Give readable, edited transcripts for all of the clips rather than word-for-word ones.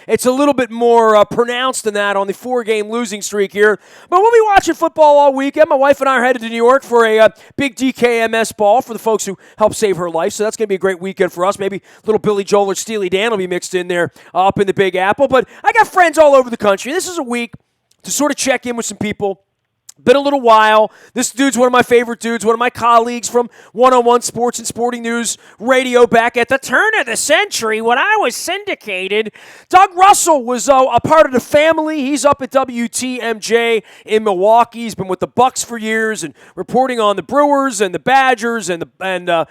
It's a little bit more pronounced than that on the 4-game losing streak here. But we'll be watching football all weekend. My wife and I are headed to New York for a big DKMS ball for the folks who helped save her life. So that's going to be a great weekend for us. Maybe little Billy Joel or Steely Dan will be mixed in there up in the Big Apple. But I got friends all over the country. This is a week to sort of check in with some people. Been a little while. This dude's one of my favorite dudes, one of my colleagues from 101 Sports and Sporting News Radio back at the turn of the century when I was syndicated. Doug Russell was a part of the family. He's up at WTMJ in Milwaukee. He's been with the Bucks for years and reporting on the Brewers and the Badgers and the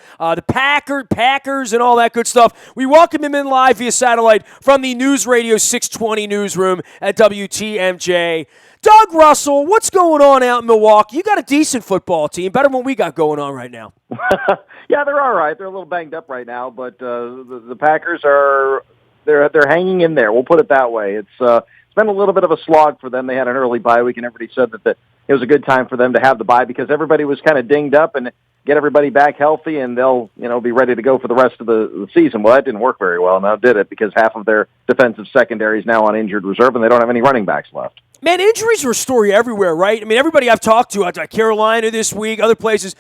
Packers and all that good stuff. We welcome him in live via satellite from the News Radio 620 newsroom at WTMJ. Doug Russell, what's going on out in Milwaukee? You got a decent football team, better than what we got going on right now. Yeah, they're all right. They're a little banged up right now, but the Packers are they're hanging in there. We'll put it that way. It's been a little bit of a slog for them. They had an early bye week, and everybody said that it was a good time for them to have the bye because everybody was kind of dinged up and get everybody back healthy, and they'll be ready to go for the rest of the season. Well, that didn't work very well. Now did it because half of their defensive secondary is now on injured reserve, and they don't have any running backs left. Man, injuries are a story everywhere, right? I mean, everybody I've talked to, Carolina this week, other places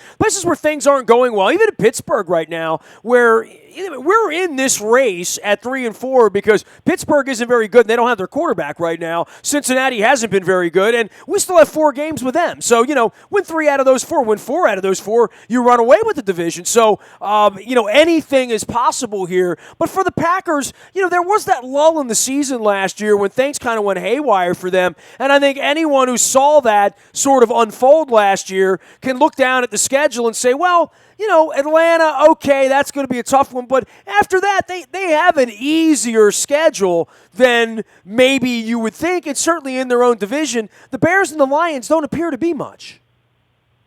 where things aren't going well, even in Pittsburgh right now, where we're in this race at 3-4 because Pittsburgh isn't very good and they don't have their quarterback right now. Cincinnati hasn't been very good, and we still have 4 games with them. So, win 3 out of those 4, win 4 out of those 4, you run away with the division. So, anything is possible here. But for the Packers, there was that lull in the season last year when things kind of went haywire for them. And I think anyone who saw that sort of unfold last year can look down at the schedule and say, well, Atlanta, okay, that's going to be a tough one. But after that, they have an easier schedule than maybe you would think. And certainly in their own division, the Bears and the Lions don't appear to be much.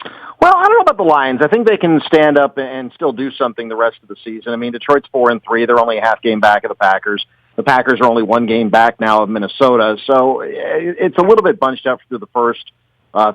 Well, I don't know about the Lions. I think they can stand up and still do something the rest of the season. I mean, Detroit's 4-3. They're only a half game back of the Packers. The Packers are only 1 game back now of Minnesota. So it's a little bit bunched up through the first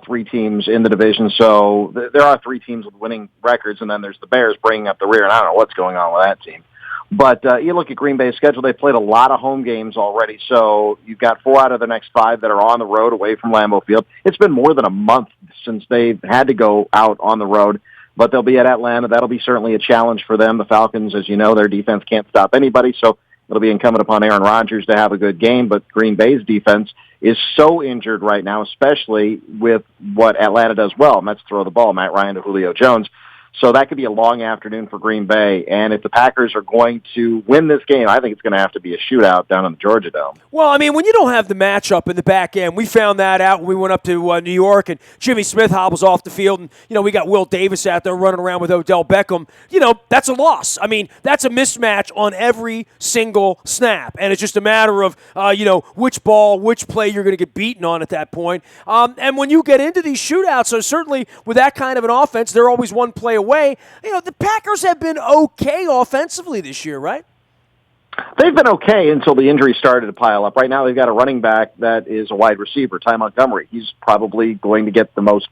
3 teams in the division. So there are 3 teams with winning records, and then there's the Bears bringing up the rear, and I don't know what's going on with that team. But you look at Green Bay's schedule, they've played a lot of home games already. So you've got 4 out of the next 5 that are on the road away from Lambeau Field. It's been more than a month since they've had to go out on the road, but they'll be at Atlanta. That'll be certainly a challenge for them. The Falcons, as you know, their defense can't stop anybody, so it'll be incumbent upon Aaron Rodgers to have a good game, but Green Bay's defense is so injured right now, especially with what Atlanta does well, and that's throw the ball, Matt Ryan to Julio Jones. So that could be a long afternoon for Green Bay. And if the Packers are going to win this game, I think it's going to have to be a shootout down in the Georgia Dome. Well, I mean, when you don't have the matchup in the back end, we found that out when we went up to New York and Jimmy Smith hobbles off the field. And, we got Will Davis out there running around with Odell Beckham. That's a loss. I mean, that's a mismatch on every single snap. And it's just a matter of, which ball, which play you're going to get beaten on at that point. And when you get into these shootouts, so certainly with that kind of an offense, they're always one play away. The Packers have been okay offensively this year, right? They've been okay until the injuries started to pile up. Right now they've got a running back that is a wide receiver, Ty Montgomery. He's probably going to get the most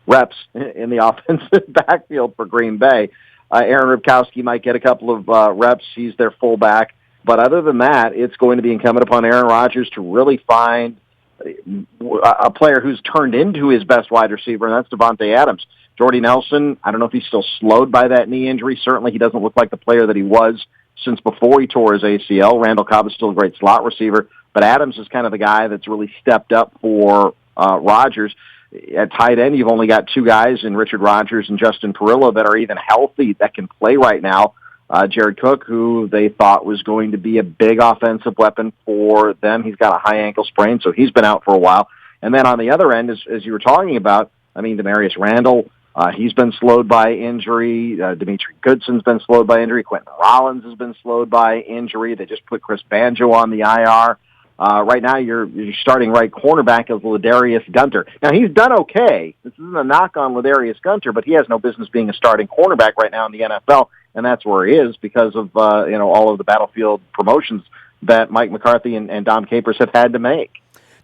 reps in the offensive backfield for Green Bay. Aaron Ripkowski might get a couple of reps. He's their fullback. But other than that, it's going to be incumbent upon Aaron Rodgers to really find a player who's turned into his best wide receiver, and that's Devontae Adams. Jordy Nelson, I don't know if he's still slowed by that knee injury. Certainly he doesn't look like the player that he was since before he tore his ACL. Randall Cobb is still a great slot receiver, but Adams is kind of the guy that's really stepped up for Rodgers. At tight end, you've only got 2 guys in Richard Rodgers and Justin Perillo that are even healthy that can play right now. Jared Cook, who they thought was going to be a big offensive weapon for them, he's got a high ankle sprain, so he's been out for a while. And then on the other end, as you were talking about, Demarius Randall, he's been slowed by injury. Dimitri Goodson's been slowed by injury. Quentin Rollins has been slowed by injury. They just put Chris Banjo on the IR. Right now, you're starting right cornerback is Ladarius Gunter. Now, he's done okay. This isn't a knock on Ladarius Gunter, but he has no business being a starting cornerback right now in the NFL, and that's where he is because of all of the battlefield promotions that Mike McCarthy and Dom Capers have had to make.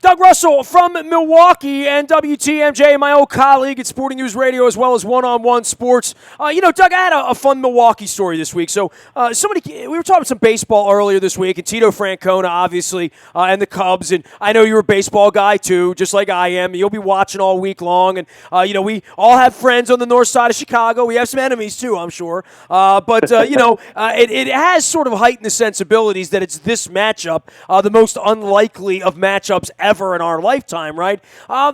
Doug Russell from Milwaukee and WTMJ, my old colleague at Sporting News Radio as well as One-on-One Sports. Doug, I had a fun Milwaukee story this week. So we were talking some baseball earlier this week, and Tito Francona, obviously, and the Cubs. And I know you're a baseball guy, too, just like I am. You'll be watching all week long. And, we all have friends on the north side of Chicago. We have some enemies, too, I'm sure. It has sort of heightened the sensibilities that it's this matchup, the most unlikely of matchups ever in our lifetime, right? I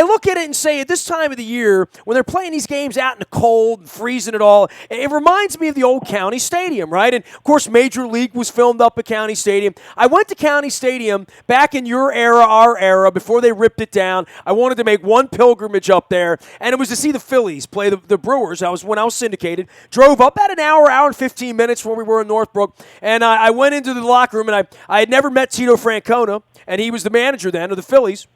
look at it and say at this time of the year, when they're playing these games out in the cold and freezing it all, it reminds me of the old County Stadium, right? And, of course, Major League was filmed up at County Stadium. I went to County Stadium back in your era, our era, before they ripped it down. I wanted to make one pilgrimage up there, and it was to see the Phillies play the Brewers. When I was syndicated, drove up about an hour and 15 minutes when we were in Northbrook, and I went into the locker room, and I had never met Tito Francona, and he was the manager then of the Phillies.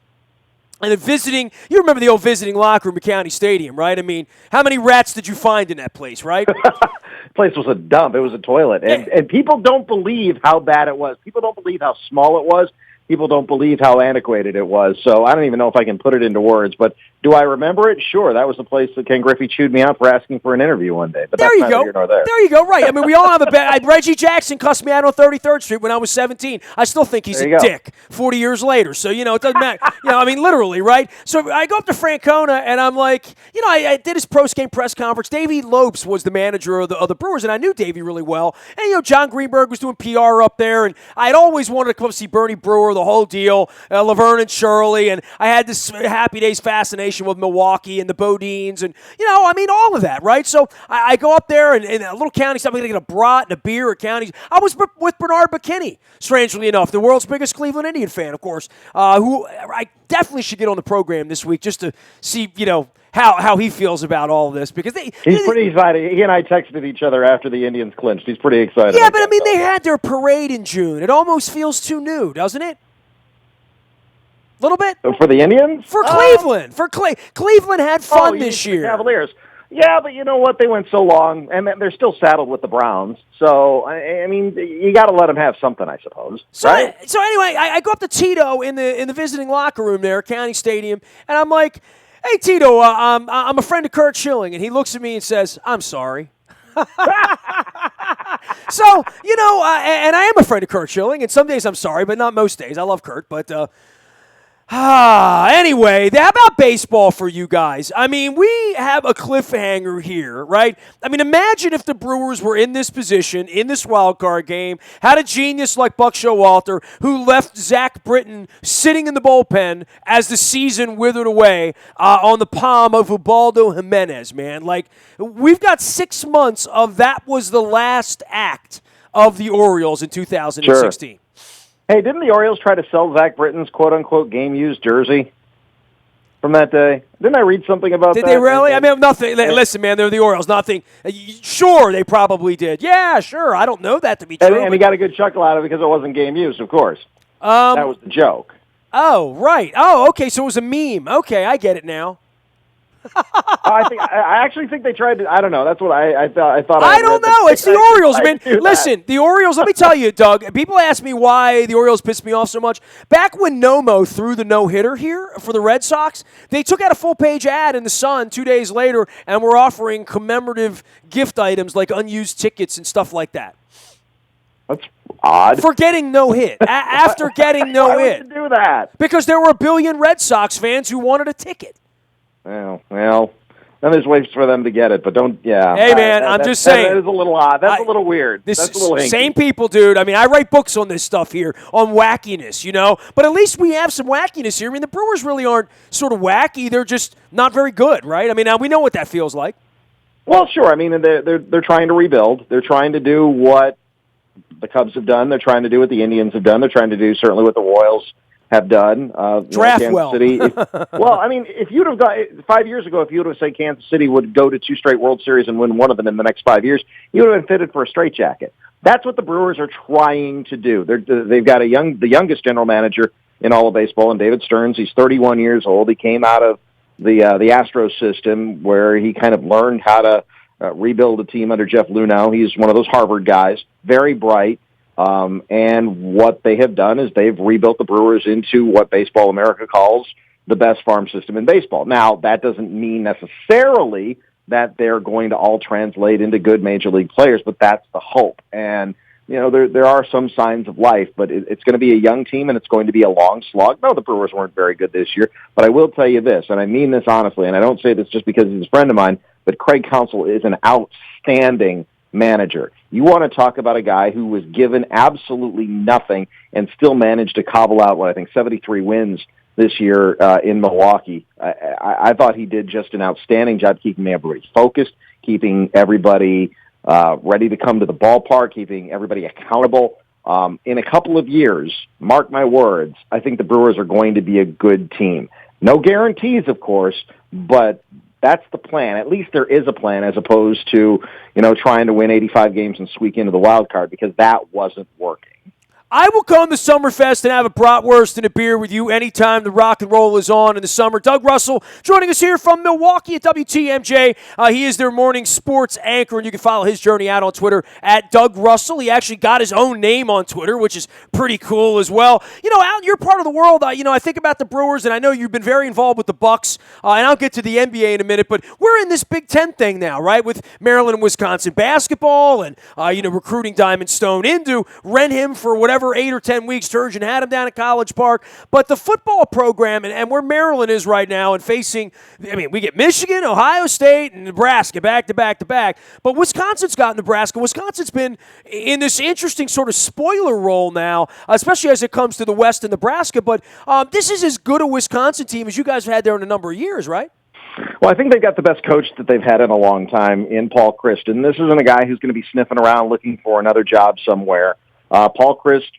And you remember the old visiting locker room at County Stadium, right? I mean, how many rats did you find in that place, right? The place was a dump. It was a toilet. And people don't believe how bad it was. People don't believe how small it was. People don't believe how antiquated it was. So I don't even know if I can put it into words. But do I remember it? Sure. That was the place that Ken Griffey chewed me out for asking for an interview one day. But there that's you neither go. here nor there. There you go. Right. I mean, we all have a bad. Reggie Jackson cussed me out on 33rd Street when I was 17. I still think he's a dick 40 years later. So, it doesn't matter. Literally, right? So I go up to Francona, and I'm like, I did his post-game press conference. Davey Lopes was the manager of the Brewers, and I knew Davey really well. And, John Greenberg was doing PR up there, and I'd always wanted to come see Bernie Brewer, the whole deal. Laverne and Shirley, and I had this Happy Days fascination with Milwaukee and the Bodines, and all of that, right? So I go up there and a little county stuff. I'm gonna get a brat and a beer at County. I was with Bernard McKinney, strangely enough, the world's biggest Cleveland Indian fan, of course, who I definitely should get on the program this week just to see, how he feels about all of this, because he's pretty excited. He and I texted each other after the Indians clinched. He's pretty excited. Yeah, but they had their parade in June. It almost feels too new, doesn't it? A little bit? For the Indians? For Cleveland. Cleveland had fun this year. The Cavaliers. Yeah, but you know what? They went so long, and they're still saddled with the Browns. So, you got to let them have something, I suppose. Right? So anyway, I go up to Tito in the visiting locker room there at County Stadium, and I'm like, hey, Tito, I'm a friend of Kurt Schilling. And he looks at me and says, I'm sorry. So, and I am a friend of Kurt Schilling, and some days I'm sorry, but not most days. I love Kurt, but... Anyway, how about baseball for you guys? We have a cliffhanger here, right? Imagine if the Brewers were in this position, in this wild card game, had a genius like Buck Showalter who left Zach Britton sitting in the bullpen as the season withered away on the palm of Ubaldo Jimenez, man. We've got 6 months of that was the last act of the Orioles in 2016. Sure. Hey, didn't the Orioles try to sell Zach Britton's quote-unquote game-used jersey from that day? Didn't I read something about that? Did they really? Nothing. Listen, man, they're the Orioles. Nothing. Sure, they probably did. Yeah, sure. I don't know that to be true. And he got a good chuckle out of it because it wasn't game-used, of course. That was the joke. Oh, right. Oh, okay, so it was a meme. Okay, I get it now. I actually think they tried to. I don't know. That's what I thought. I don't know. It's the Orioles. Listen, the Orioles. Let me tell you, Doug. People ask me why the Orioles pissed me off so much. Back when Nomo threw the no-hitter here for the Red Sox, they took out a full-page ad in the Sun 2 days later, and were offering commemorative gift items like unused tickets and stuff like that. That's odd. For getting no hit. After getting no hit. Why would you do that? Because there were a billion Red Sox fans who wanted a ticket. Well, then there's ways for them to get it, but don't, yeah. Hey, man, I'm just saying. That is a little odd. That's a little weird. That's a little hinky. Same people, dude. I write books on this stuff here, on wackiness, But at least we have some wackiness here. The Brewers really aren't sort of wacky. They're just not very good, right? Now we know what that feels like. Well, sure. They're trying to rebuild. They're trying to do what the Cubs have done. They're trying to do what the Indians have done. They're trying to do certainly what the Royals have done. Draft Kansas well. City. If you'd have got 5 years ago, if you would have said Kansas City would go to 2 straight World Series and win one of them in the next 5 years, you would have been fitted for a straitjacket. That's what the Brewers are trying to do. They've got the youngest general manager in all of baseball, and David Stearns. He's 31 years old. He came out of the Astros system where he kind of learned how to rebuild a team under Jeff Luhnow. He's one of those Harvard guys, very bright. And what they have done is they've rebuilt the Brewers into what Baseball America calls the best farm system in baseball. Now, that doesn't mean necessarily that they're going to all translate into good major league players, but that's the hope. And, there are some signs of life, but it's going to be a young team and it's going to be a long slog. No, the Brewers weren't very good this year, but I will tell you this, and I mean this honestly, and I don't say this just because he's a friend of mine, but Craig Counsell is an outstanding manager. You want to talk about a guy who was given absolutely nothing and still managed to cobble out, 73 wins this year in Milwaukee. I thought he did just an outstanding job keeping everybody focused, keeping everybody ready to come to the ballpark, keeping everybody accountable. In a couple of years, mark my words, I think the Brewers are going to be a good team. No guarantees, of course, but that's the plan. At least there is a plan as opposed to, trying to win 85 games and squeak into the wild card, because that wasn't working. I will come to Summerfest and have a bratwurst and a beer with you anytime the rock and roll is on in the summer. Doug Russell joining us here from Milwaukee at WTMJ. He is their morning sports anchor, and you can follow his journey out on Twitter at Doug Russell. He actually got his own name on Twitter, which is pretty cool as well. Out in your part of the world, I think about the Brewers, and I know you've been very involved with the Bucks, and I'll get to the NBA in a minute, but we're in this Big Ten thing now, right, with Maryland and Wisconsin basketball and, recruiting Diamond Stone in to rent him for whatever 8 or 10 weeks. Turgeon had him down at College Park. But the football program and where Maryland is right now and facing, we get Michigan, Ohio State, and Nebraska back to back to back. But Wisconsin's got Nebraska. Wisconsin's been in this interesting sort of spoiler role now, especially as it comes to the West and Nebraska. But this is as good a Wisconsin team as you guys have had there in a number of years, right? Well, I think they've got the best coach that they've had in a long time in Paul Chryst. And this isn't a guy who's going to be sniffing around looking for another job somewhere. Paul Chryst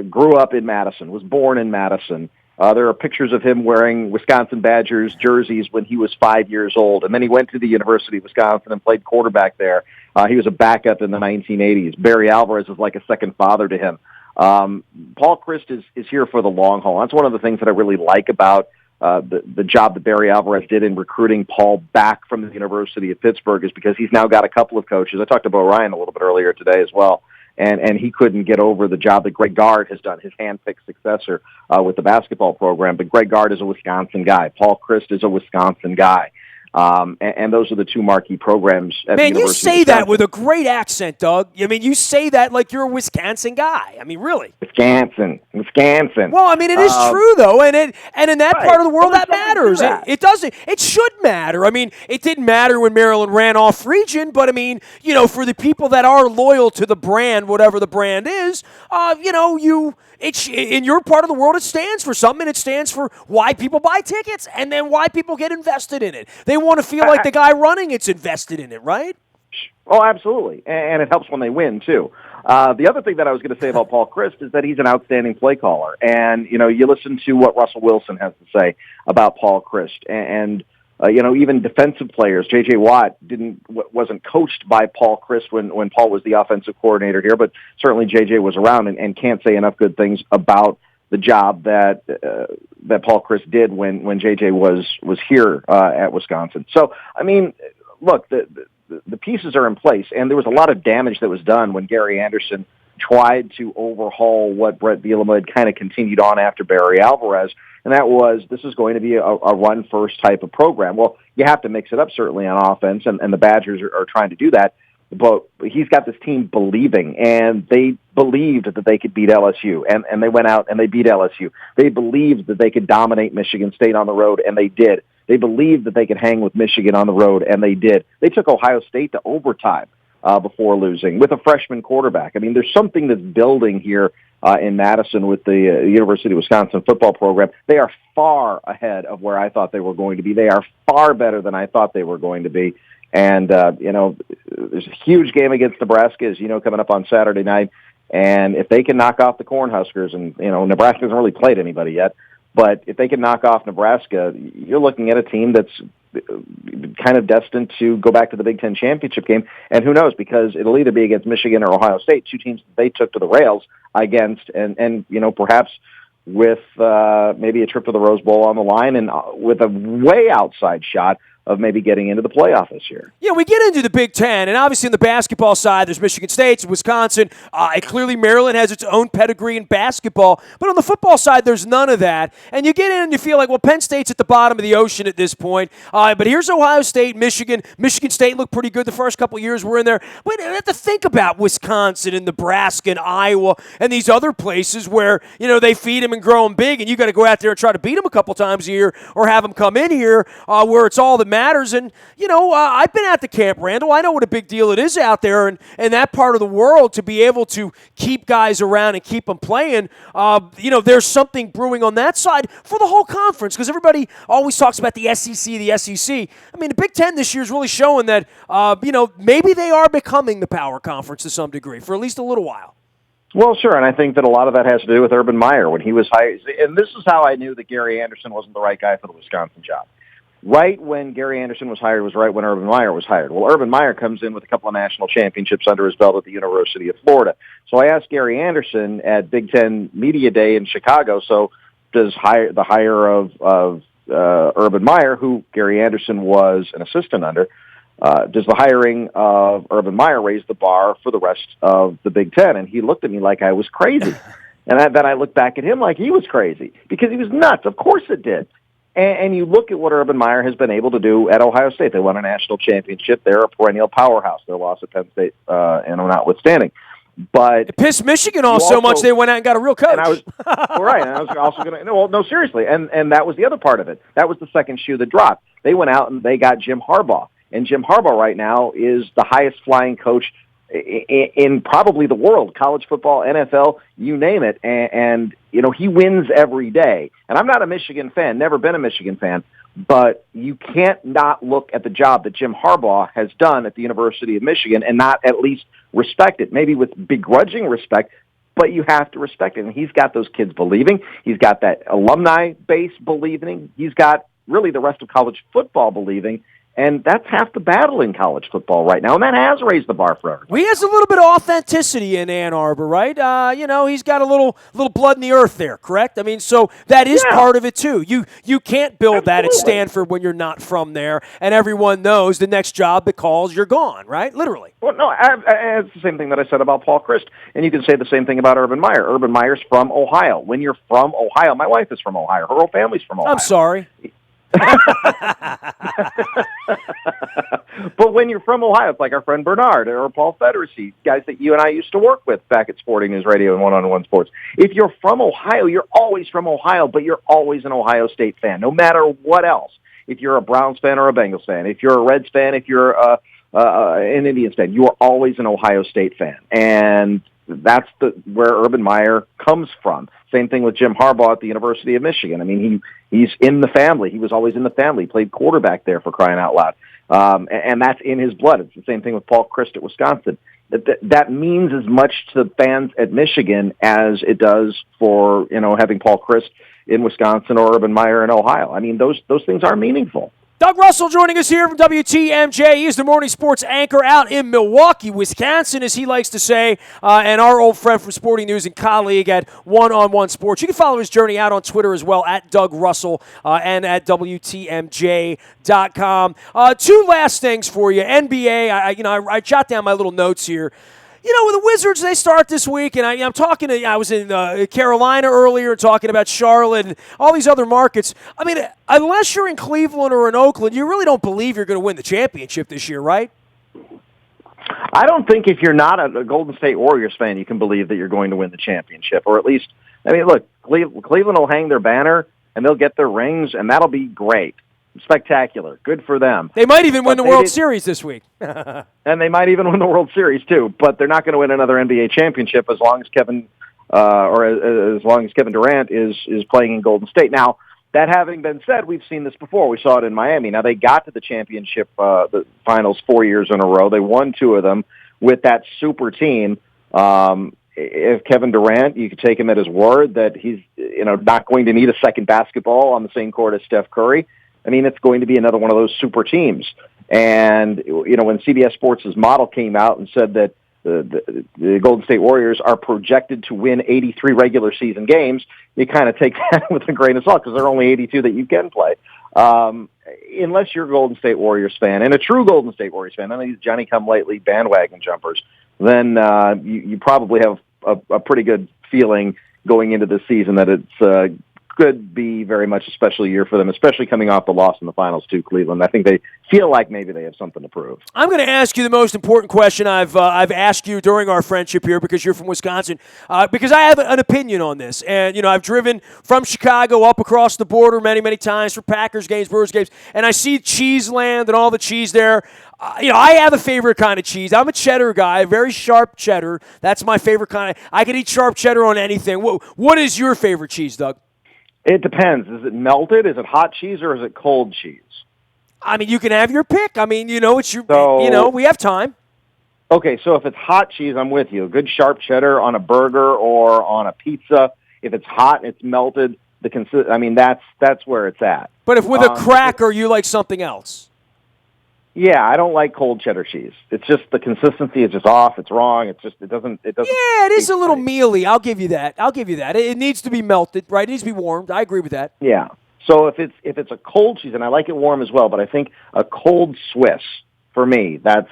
grew up in Madison, was born in Madison. There are pictures of him wearing Wisconsin Badgers jerseys when he was 5 years old, and then he went to the University of Wisconsin and played quarterback there. He was a backup in the 1980s. Barry Alvarez is like a second father to him. Paul Chryst is here for the long haul. That's one of the things that I really like about the job that Barry Alvarez did in recruiting Paul back from the University of Pittsburgh, is because he's now got a couple of coaches. I talked to Bo Ryan a little bit earlier today as well. And he couldn't get over the job that Greg Gard has done, his hand-picked successor with the basketball program. But Greg Gard is a Wisconsin guy. Paul Chryst is a Wisconsin guy. And those are the two marquee programs at the University of Wisconsin. Man, you say that with a great accent, Doug. You say that like you're a Wisconsin guy. Really. Wisconsin. Well, it is true, though, and in that part of the world, that matters. It doesn't. It should matter. It didn't matter when Maryland ran off region, but, for the people that are loyal to the brand, whatever the brand is, in your part of the world, it stands for something, and it stands for why people buy tickets and then why people get invested in it. They want to feel like the guy running it's invested in it, right? Oh, absolutely. And it helps when they win, too. The other thing that I was going to say about Paul Chryst is that he's an outstanding play caller. And, you listen to what Russell Wilson has to say about Paul Chryst. And even defensive players, J.J. Watt wasn't coached by Paul Chryst when Paul was the offensive coordinator here, but certainly J.J. was around and can't say enough good things about the job that Paul Chryst did when J.J. was here at Wisconsin. So, look, the pieces are in place, and there was a lot of damage that was done when Gary Anderson tried to overhaul what Brett Bielema had kind of continued on after Barry Alvarez, and that was, this is going to be a run-first type of program. Well, you have to mix it up, certainly, on offense, and the Badgers are trying to do that, but he's got this team believing, and they believed that they could beat LSU, and they went out and they beat LSU. They believed that they could dominate Michigan State on the road, and they did. They believed that they could hang with Michigan on the road, and they did. They took Ohio State to overtime before losing with a freshman quarterback. There's something that's building here in Madison with the University of Wisconsin football program. They are far ahead of where I thought they were going to be. They are far better than I thought they were going to be. And, there's a huge game against Nebraska, as you know, coming up on Saturday night. And if they can knock off the Cornhuskers, and, Nebraska hasn't really played anybody yet, but if they can knock off Nebraska, you're looking at a team that's kind of destined to go back to the Big Ten championship game. And who knows, because it'll either be against Michigan or Ohio State, two teams that they took to the rails against, and perhaps with maybe a trip to the Rose Bowl on the line, and with a way outside shot of maybe getting into the playoff this year. Yeah, we get into the Big Ten, and obviously on the basketball side, there's Michigan State, Wisconsin. Clearly, Maryland has its own pedigree in basketball, but on the football side, there's none of that. And you get in and you feel like, well, Penn State's at the bottom of the ocean at this point. But here's Ohio State, Michigan. Michigan State looked pretty good the first couple of years we're in there. But you have to think about Wisconsin and Nebraska and Iowa and these other places where, they feed them and grow them big, and you got to go out there and try to beat them a couple times a year or have them come in here where it's all that matters. And, I've been at the camp, Randall. I know what a big deal it is out there and that part of the world to be able to keep guys around and keep them playing. There's something brewing on that side for the whole conference because everybody always talks about the SEC, the SEC. I mean, the Big Ten this year is really showing that, maybe they are becoming the power conference to some degree for at least a little while. Well, sure, and I think that a lot of that has to do with Urban Meyer when he was hired. And this is how I knew that Gary Anderson wasn't the right guy for the Wisconsin job. Right when Gary Anderson was hired was right when Urban Meyer was hired. Well, Urban Meyer comes in with a couple of national championships under his belt at the University of Florida. So I asked Gary Anderson at Big Ten Media Day in Chicago, so does the hire of Urban Meyer, who Gary Anderson was an assistant under, does the hiring of Urban Meyer raise the bar for the rest of the Big Ten? And he looked at me like I was crazy. And then I looked back at him like he was crazy because he was nuts. Of course it did. And you look at what Urban Meyer has been able to do at Ohio State. They won a national championship. They're a perennial powerhouse. Their loss at Penn State, notwithstanding. But it pissed Michigan off so much they went out and got a real coach. And I was right. And I was also going to no, seriously. And that was the other part of it. That was the second shoe that dropped. They went out and they got Jim Harbaugh. And Jim Harbaugh right now is the highest flying coach in probably the world, college football, NFL, you name it. And he wins every day. And I'm not a Michigan fan, never been a Michigan fan, but you can't not look at the job that Jim Harbaugh has done at the University of Michigan and not at least respect it, maybe with begrudging respect, but you have to respect it. And he's got those kids believing. He's got that alumni base believing. He's got really the rest of college football believing. And that's half the battle in college football right now, and that has raised the bar for everybody. He has a little bit of authenticity in Ann Arbor, right? He's got a little blood in the earth there, correct? I mean, so that is part of it too. You can't build that at Stanford when you're not from there, and everyone knows the next job that calls, you're gone, right? Literally. Well, no, it's the same thing that I said about Paul Chryst, and you can say the same thing about Urban Meyer. Urban Meyer's from Ohio. When you're from Ohio, my wife is from Ohio. Her whole family's from Ohio. I'm sorry. But when you're from Ohio, it's like our friend Bernard or Paul Federici, guys that you and I used to work with back at Sporting News Radio and One-on-One Sports. If you're from Ohio, you're always from Ohio, but you're always an Ohio State fan, no matter what else. If you're a Browns fan or a Bengals fan, if you're a Reds fan, if you're an Indians fan, you are always an Ohio State fan. And that's where Urban Meyer comes from. Same thing with Jim Harbaugh at the University of Michigan. I mean, he's in the family. He was always in the family. He played quarterback there, for crying out loud. And that's in his blood. It's the same thing with Paul Chryst at Wisconsin. That means as much to fans at Michigan as it does for, having Paul Chryst in Wisconsin or Urban Meyer in Ohio. I mean, those things are meaningful. Doug Russell joining us here from WTMJ. He is the morning sports anchor out in Milwaukee, Wisconsin, as he likes to say, and our old friend from Sporting News and colleague at One-on-One Sports. You can follow his journey out on Twitter as well, at Doug Russell and at WTMJ.com. Two last things for you. NBA, I jot down my little notes here. With the Wizards, they start this week, and I was in Carolina earlier talking about Charlotte and all these other markets. I mean, unless you're in Cleveland or in Oakland, you really don't believe you're going to win the championship this year, right? I don't think if you're not a Golden State Warriors fan, you can believe that you're going to win the championship, or at least, look, Cleveland will hang their banner, and they'll get their rings, and that'll be great. Spectacular. Good for them. They might even win the World Series this week. And they might even win the World Series, too. But they're not going to win another NBA championship as long as Kevin Durant is playing in Golden State. Now, that having been said, we've seen this before. We saw it in Miami. Now, they got to the championship, the finals 4 years in a row. They won 2 of them with that super team. If Kevin Durant, you could take him at his word that he's not going to need a second basketball on the same court as Steph Curry. I mean, it's going to be another one of those super teams. And, when CBS Sports' model came out and said that the Golden State Warriors are projected to win 83 regular season games, you kind of take that with a grain of salt because there are only 82 that you can play. Unless you're a Golden State Warriors fan, and a true Golden State Warriors fan, none of these Johnny-come-lately bandwagon jumpers, then you probably have a pretty good feeling going into this season that it's could be very much a special year for them, especially coming off the loss in the finals to Cleveland. I think they feel like maybe they have something to prove. I'm going to ask you the most important question I've asked you during our friendship here, because you're from Wisconsin, because I have an opinion on this. And, I've driven from Chicago up across the border many, many times for Packers games, Brewers games, and I see Cheeseland and all the cheese there. I have a favorite kind of cheese. I'm a cheddar guy, very sharp cheddar. That's my favorite kind of. I can eat sharp cheddar on anything. What is your favorite cheese, Doug? It depends. Is it melted? Is it hot cheese, or is it cold cheese? I mean, you can have your pick. I mean, it's your. We have time. Okay, so if it's hot cheese, I'm with you. A good sharp cheddar on a burger or on a pizza. If it's hot, it's melted. That's where it's at. But if with a cracker, you like something else. Yeah, I don't like cold cheddar cheese. It's just the consistency is just off. It's wrong. It doesn't. Yeah, it is a little mealy. I'll give you that. It needs to be melted, right? It needs to be warmed. I agree with that. Yeah. So if it's a cold cheese, and I like it warm as well, but I think a cold Swiss for me, that's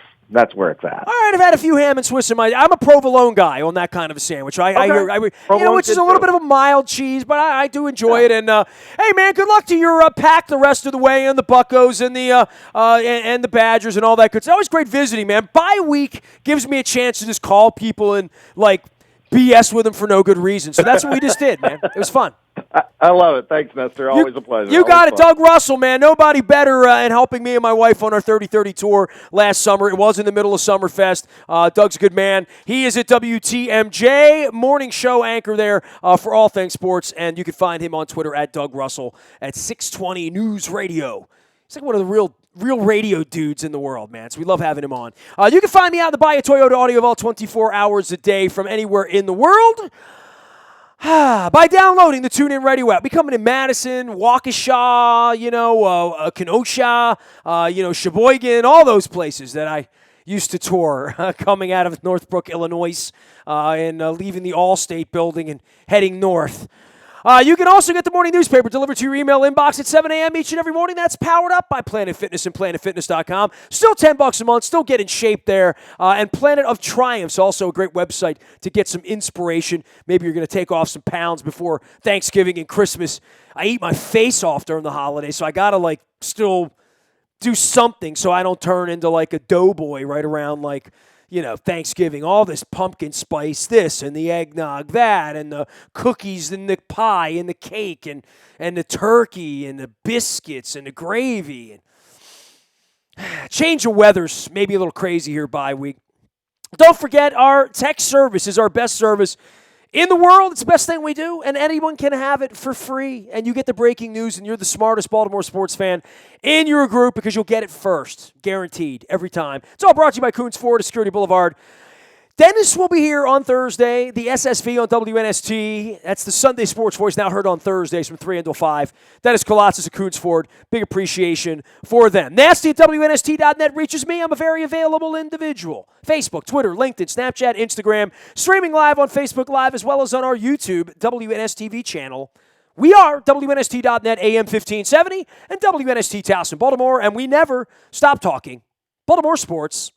where it's at. All right, I've had a few ham and Swiss in my. I'm a provolone guy on that kind of a sandwich. Which is a little bit of a mild cheese, but I do enjoy it. And hey, man, good luck to your pack the rest of the way, and the Buccos and the Badgers and all that good. It's always great visiting, man. Bye week gives me a chance to just call people and BS with them for no good reason. So that's what we just did, man. It was fun. I love it. Thanks, Nestor. Always a pleasure. You got it, Doug Russell, man. Nobody better in helping me and my wife on our 30-30 tour last summer. It was in the middle of Summerfest. Doug's a good man. He is at WTMJ, morning show anchor there for all things sports, and you can find him on Twitter at Doug Russell at 620 News Radio. He's like one of the real radio dudes in the world, man. So we love having him on. You can find me out at the Buy a Toyota Audio Vault 24 hours a day from anywhere in the world. By downloading the TuneIn Radio app. We coming in Madison, Waukesha, Kenosha, Sheboygan, all those places that I used to tour coming out of Northbrook, Illinois, and leaving the Allstate building and heading north. You can also get the morning newspaper delivered to your email inbox at 7 a.m. each and every morning. That's powered up by Planet Fitness and PlanetFitness.com. Still $10 a month, still get in shape there. And Planet of Triumph's also a great website to get some inspiration. Maybe you're going to take off some pounds before Thanksgiving and Christmas. I eat my face off during the holidays, so I got to still do something so I don't turn into a doughboy right around Thanksgiving, all this pumpkin spice, this and the eggnog, that, and the cookies and the pie and the cake and the turkey and the biscuits and the gravy. And change of weather's maybe a little crazy here bye week. Don't forget, our text service is our best service in the world. It's the best thing we do, and anyone can have it for free. And you get the breaking news, and you're the smartest Baltimore sports fan in your group because you'll get it first, guaranteed, every time. It's all brought to you by Coons Ford at Security Boulevard. Dennis will be here on Thursday. The SSV on WNST. That's the Sunday Sports Voice, now heard on Thursdays from 3 until 5. Dennis Kolatzis at Coons Ford. Big appreciation for them. Nasty at WNST.net reaches me. I'm a very available individual. Facebook, Twitter, LinkedIn, Snapchat, Instagram. Streaming live on Facebook Live as well as on our YouTube WNSTV channel. We are WNST.net AM 1570 and WNST Towson, Baltimore, and we never stop talking Baltimore sports.